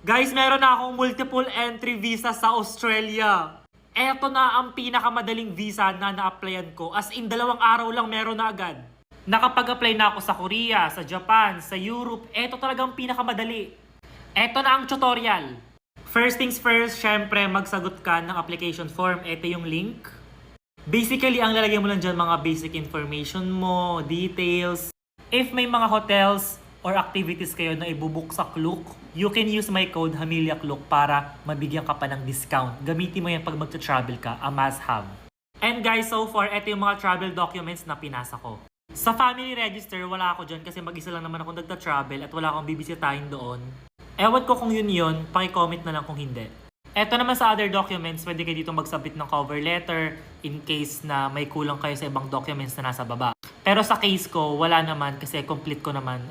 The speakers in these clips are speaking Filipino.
Guys, meron na akong multiple entry visa sa Australia. Eto na ang pinakamadaling visa na na-applyan ko. As in, 2 araw lang meron na agad. Nakapag-apply na ako sa Korea, sa Japan, sa Europe. Eto talagang pinakamadali. Eto na ang tutorial. First things first, syempre magsagot ka ng application form. Eto yung link. Basically, ang lalagay mo lang dyan mga basic information mo, details. If may mga hotels or activities kayo na ibubuk sa Klook, you can use my code HamiliaKlook para mabigyan ka pa ng discount. Gamitin mo yan pag magta-travel ka, a must-have. And guys, so far, ito yung mga travel documents na pinasa ko. Sa family register, wala ako dyan kasi mag-isa lang naman ako nagta-travel at wala akong bibisitahin doon. Ewan ko kung yun, paki-comment na lang kung hindi. Eto naman sa other documents, pwede kayo dito mag-submit ng cover letter in case na may kulang kayo sa ibang documents na nasa baba. Pero sa case ko, wala naman kasi complete ko naman.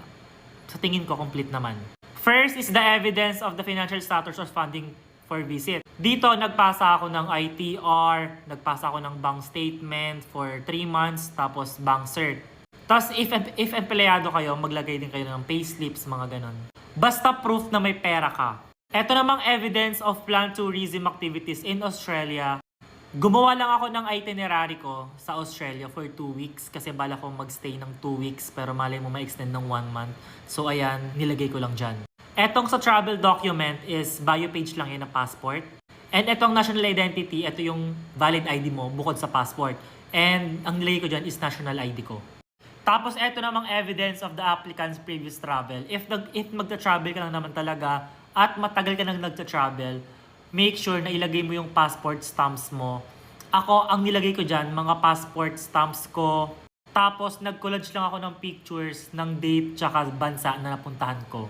Sa tingin ko, complete naman. First is the evidence of the financial status or funding for visit. Dito, nagpasa ako ng ITR, nagpasa ako ng bank statement for 3 months, tapos bank cert. Tapos, if empleyado kayo, maglagay din kayo ng payslips, mga ganon. Basta proof na may pera ka. Ito namang evidence of planned tourism activities in Australia. Gumawa lang ako ng itinerary ko sa Australia for 2 weeks kasi bala ko magstay ng 2 weeks pero malay mo ma-extend ng 1 month. So ayan, nilagay ko lang dyan. Etong sa travel document is bio page lang yan ng passport. And etong national identity, ito yung valid ID mo bukod sa passport. And ang nilagay ko dyan is national ID ko. Tapos eto namang evidence of the applicant's previous travel. If magta-travel ka lang naman talaga at matagal ka nang nagta-travel, make sure na ilagay mo yung passport stamps mo. Ako, ang nilagay ko dyan, mga passport stamps ko. Tapos, nag-collage lang ako ng pictures ng date tsaka bansa na napuntahan ko.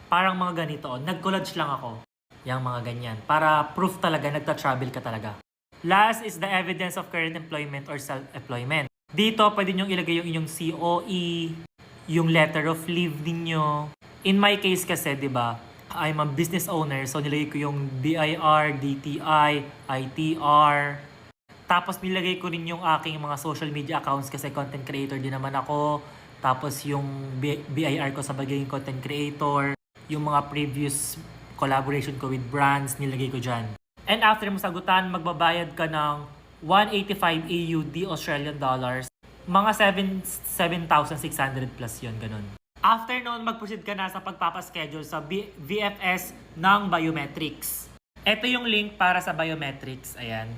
Parang mga ganito. Nag-collage lang ako. Yang mga ganyan. Para proof talaga, nagta-travel ka talaga. Last is the evidence of current employment or self-employment. Dito, pwede nyo ilagay yung inyong COE, yung letter of leave ninyo. In my case kasi, di ba, I'm a business owner, so nilagay ko yung BIR, DTI, ITR. Tapos nilagay ko rin yung aking mga social media accounts kasi content creator din naman ako. Tapos yung BIR ko sa bagay content creator. Yung mga previous collaboration ko with brands, nilagay ko dyan. And after mo sagutan, magbabayad ka ng 185 AUD Australian dollars. Mga 7,600 plus yun, ganun. After noon, mag-proceed ka na sa pagpapaschedule sa VFS ng biometrics. Ito yung link para sa biometrics. Ayan.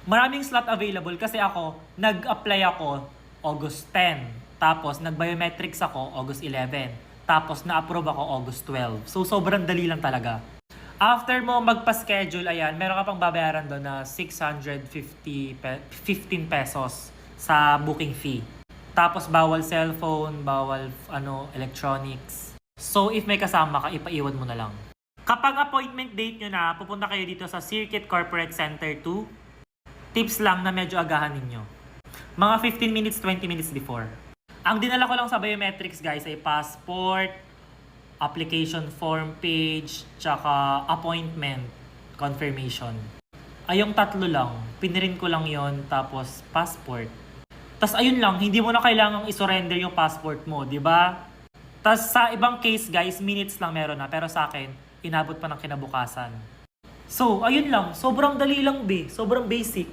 Maraming slot available kasi ako, nag-apply ako August 10. Tapos, nag-biometrics ako August 11. Tapos, na-approve ako August 12. So, sobrang dali lang talaga. After mo magpa-schedule, ayan, meron ka pang babayaran doon na 15 pesos sa booking fee. Tapos bawal cellphone, bawal electronics. So if may kasama ka, ipaiwan mo na lang. Kapag appointment date nyo na, pupunta kayo dito sa Circuit Corporate Center 2. Tips lang na medyo agahan ninyo. Mga 15 minutes, 20 minutes before. Ang dinala ko lang sa biometrics guys ay passport, application form page, tsaka appointment confirmation. Ay yung 3 lang. Pinirin ko lang yon tapos passport. Tas ayun lang, hindi mo na kailangang isurrender yung passport mo, di ba? Tas sa ibang case guys, minutes lang meron na. Pero sa akin, inabot pa ng kinabukasan. So, ayun lang. Sobrang dali lang be. Sobrang basic.